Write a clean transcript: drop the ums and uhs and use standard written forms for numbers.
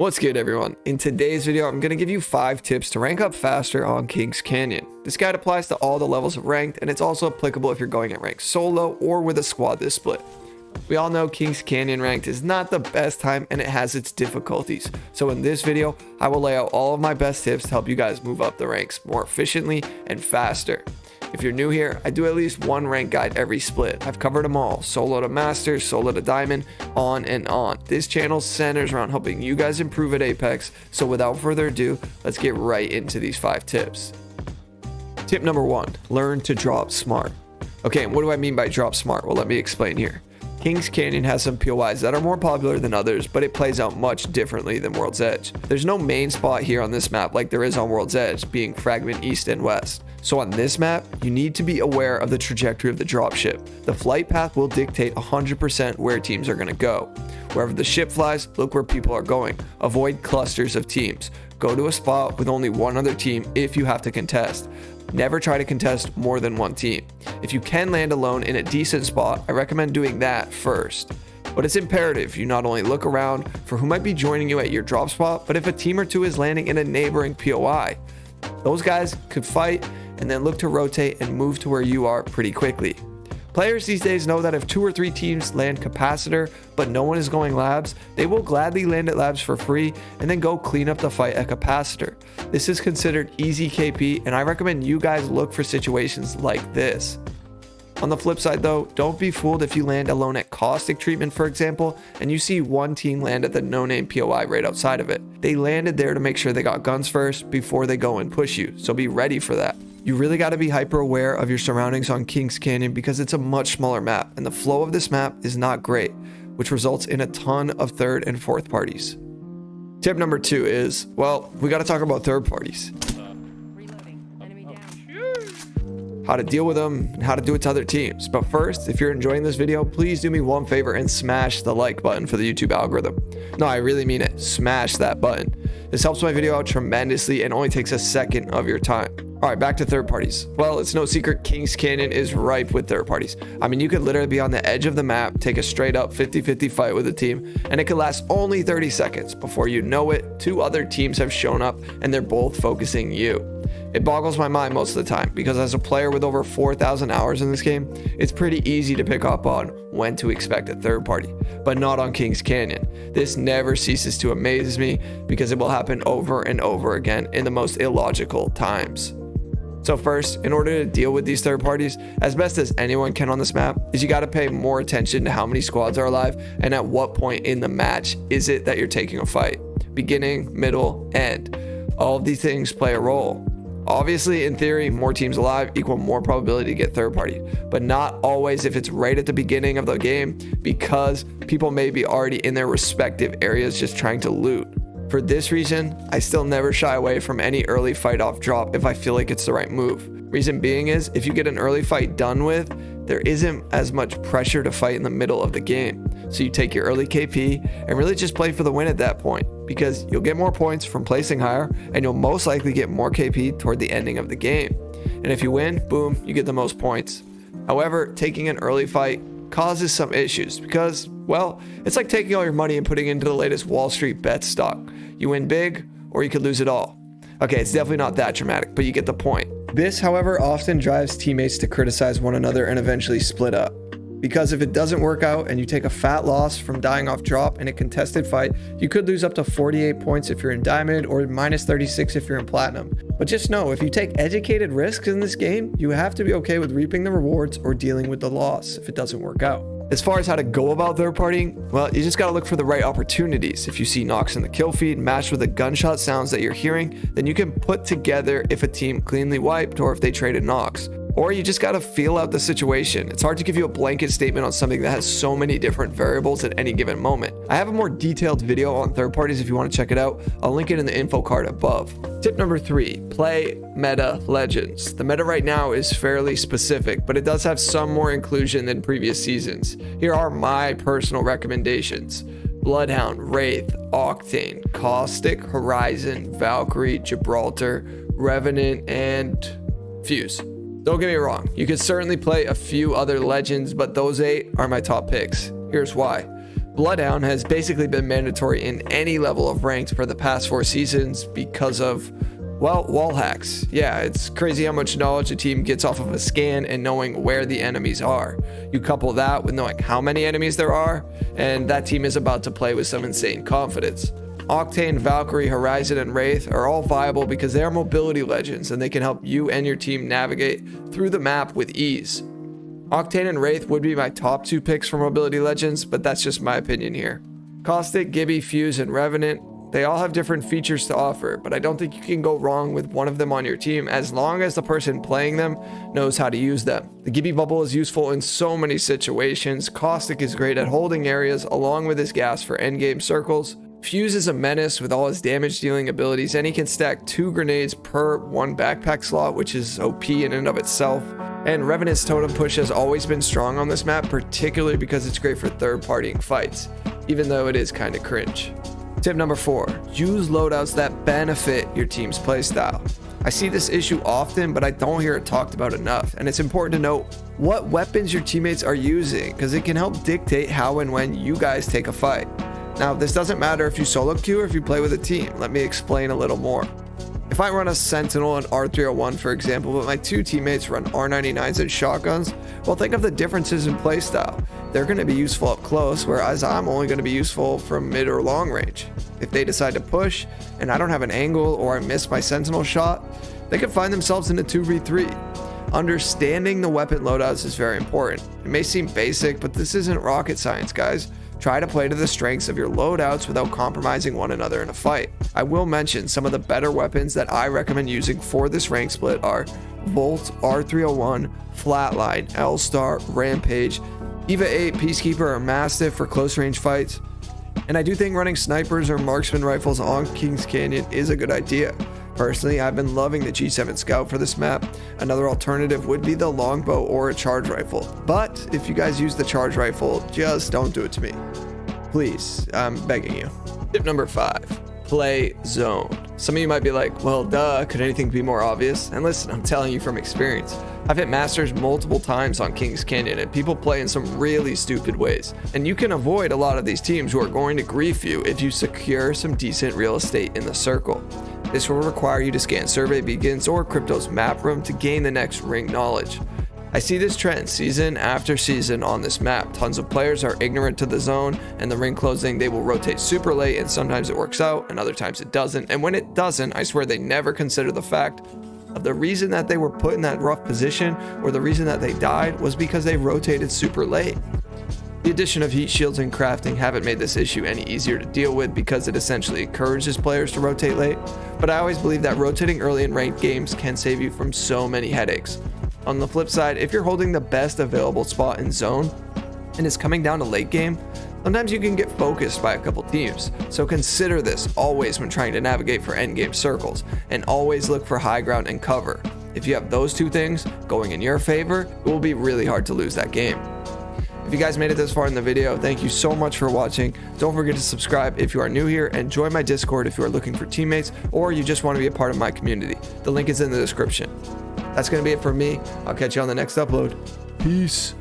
What's good, everyone? In today's video, I'm going to give you 5 tips to rank up faster on Kings Canyon. This guide applies to all the levels of ranked, and it's also applicable if you're going at ranked solo or with a squad this split. We all know Kings Canyon ranked is not the best time and it has its difficulties. So in this video, I will lay out all of my best tips to help you guys move up the ranks more efficiently and faster. If you're new here, I do at least one rank guide every split. I've covered them all, solo to master, solo to diamond, on and on. This channel centers around helping you guys improve at Apex, so without further ado, let's get right into these 5 tips. Tip number 1, learn to drop smart. Okay, and what do I mean by drop smart? Well, let me explain here. Kings Canyon has some POIs that are more popular than others, but it plays out much differently than World's Edge. There's no main spot here on this map like there is on World's Edge, being fragment east and west. So on this map, you need to be aware of the trajectory of the dropship. The flight path will dictate 100% where teams are going to go. Wherever the ship flies, look where people are going. Avoid clusters of teams. Go to a spot with only one other team if you have to contest. Never try to contest more than one team. If you can land alone in a decent spot, I recommend doing that first. But it's imperative you not only look around for who might be joining you at your drop spot, but if a team or two is landing in a neighboring POI. Those guys could fight and then look to rotate and move to where you are pretty quickly. Players these days know that if 2 or 3 teams land capacitor, but no one is going labs, they will gladly land at labs for free and then go clean up the fight at capacitor. This is considered easy KP, and I recommend you guys look for situations like this. On the flip side though, don't be fooled if you land alone at caustic treatment, for example, and you see one team land at the no-name POI right outside of it. They landed there to make sure they got guns first before they go and push you, so be ready for that. You really got to be hyper aware of your surroundings on Kings Canyon because it's a much smaller map and the flow of this map is not great, which results in a ton of third and fourth parties. Tip number 2 is, well, we got to talk about third parties. How to deal with them and how to do it to other teams. But first, if you're enjoying this video, please do me one favor and smash the like button for the YouTube algorithm. No, I really mean it. Smash that button. This helps my video out tremendously and only takes a second of your time. All right, back to third parties. Well, it's no secret Kings Canyon is ripe with third parties. I mean, you could literally be on the edge of the map, take a straight up 50-50 fight with a team, and it could last only 30 seconds. Before you know it, 2 other teams have shown up and they're both focusing you. It boggles my mind most of the time because as a player with over 4,000 hours in this game, it's pretty easy to pick up on when to expect a third party, but not on Kings Canyon. This never ceases to amaze me because it will happen over and over again in the most illogical times. So first, in order to deal with these third parties, as best as anyone can on this map, is you got to pay more attention to how many squads are alive and at what point in the match is it that you're taking a fight. Beginning, middle, end. All of these things play a role. Obviously, in theory, more teams alive equal more probability to get third party, but not always if it's right at the beginning of the game because people may be already in their respective areas just trying to loot. For this reason, I still never shy away from any early fight off drop if I feel like it's the right move. Reason being is, if you get an early fight done with, there isn't as much pressure to fight in the middle of the game. So you take your early KP and really just play for the win at that point, because you'll get more points from placing higher and you'll most likely get more KP toward the ending of the game. And if you win, boom, you get the most points. However, taking an early fight causes some issues because, well, it's like taking all your money and putting it into the latest Wall Street bet stock. You win big or you could lose it all. Okay, it's definitely not that dramatic, but you get the point. This, however, often drives teammates to criticize one another and eventually split up. Because if it doesn't work out and you take a fat loss from dying off drop in a contested fight, you could lose up to 48 points if you're in diamond or minus 36 if you're in platinum. But just know, if you take educated risks in this game, you have to be okay with reaping the rewards or dealing with the loss if it doesn't work out. As far as how to go about third partying, well, you just gotta look for the right opportunities. If you see knocks in the kill feed matched with the gunshot sounds that you're hearing, then you can put together if a team cleanly wiped or if they traded knocks. Or you just gotta feel out the situation. It's hard to give you a blanket statement on something that has so many different variables at any given moment. I have a more detailed video on third parties if you want to check it out. I'll link it in the info card above. Tip number 3, play meta legends. The meta right now is fairly specific, but it does have some more inclusion than previous seasons. Here are my personal recommendations. Bloodhound, Wraith, Octane, Caustic, Horizon, Valkyrie, Gibraltar, Revenant, and Fuse. Don't get me wrong, you could certainly play a few other legends, but those 8 are my top picks. Here's why. Bloodhound has basically been mandatory in any level of ranked for the past 4 seasons because of, well, wall hacks. Yeah, it's crazy how much knowledge a team gets off of a scan and knowing where the enemies are. You couple that with knowing how many enemies there are, and that team is about to play with some insane confidence. Octane, Valkyrie, Horizon, and Wraith are all viable because they are mobility legends and they can help you and your team navigate through the map with ease. Octane and Wraith would be my top 2 picks for mobility legends, but that's just my opinion here. Caustic, Gibby, Fuse, and Revenant, they all have different features to offer, but I don't think you can go wrong with one of them on your team as long as the person playing them knows how to use them. The Gibby bubble is useful in so many situations. Caustic is great at holding areas along with his gas for endgame circles. Fuse is a menace with all his damage dealing abilities, and he can stack 2 grenades per 1 backpack slot, which is OP in and of itself. And Revenant's totem push has always been strong on this map, particularly because it's great for third-partying fights, even though it is kind of cringe. Tip number 4, use loadouts that benefit your team's playstyle. I see this issue often, but I don't hear it talked about enough, and it's important to note what weapons your teammates are using, because it can help dictate how and when you guys take a fight. Now, this doesn't matter if you solo queue or if you play with a team. Let me explain a little more. If I run a Sentinel and R301, for example, but my 2 teammates run R99s and shotguns, well, think of the differences in playstyle. They're going to be useful up close, whereas I'm only going to be useful from mid or long range. If they decide to push, and I don't have an angle or I miss my Sentinel shot, they could find themselves in a 2v3. Understanding the weapon loadouts is very important. It may seem basic, but this isn't rocket science, guys. Try to play to the strengths of your loadouts without compromising one another in a fight. I will mention some of the better weapons that I recommend using for this rank split are Volt, R301, Flatline, L-Star, Rampage, Eva 8, Peacekeeper, or Mastiff for close range fights. And I do think running snipers or marksman rifles on Kings Canyon is a good idea. Personally, I've been loving the G7 Scout for this map. Another alternative would be the longbow or a charge rifle. But if you guys use the charge rifle, just don't do it to me. Please, I'm begging you. Tip number 5, play zone. Some of you might be like, well, duh, could anything be more obvious? And listen, I'm telling you from experience. I've hit masters multiple times on Kings Canyon and people play in some really stupid ways. And you can avoid a lot of these teams who are going to grief you if you secure some decent real estate in the circle. This will require you to scan Survey Beacons or Crypto's map room to gain the next ring knowledge. I see this trend season after season on this map. Tons of players are ignorant to the zone and the ring closing. They will rotate super late and sometimes it works out and other times it doesn't. And when it doesn't, I swear they never consider the fact of the reason that they were put in that rough position or the reason that they died was because they rotated super late. The addition of heat shields and crafting haven't made this issue any easier to deal with because it essentially encourages players to rotate late, but I always believe that rotating early in ranked games can save you from so many headaches. On the flip side, if you're holding the best available spot in zone and it's coming down to late game, sometimes you can get focused by a couple teams, so consider this always when trying to navigate for endgame circles, and always look for high ground and cover. If you have those 2 things going in your favor, it will be really hard to lose that game. If you guys made it this far in the video, thank you so much for watching. Don't forget to subscribe if you are new here and join my Discord if you are looking for teammates or you just want to be a part of my community. The link is in the description. That's going to be it for me. I'll catch you on the next upload. Peace.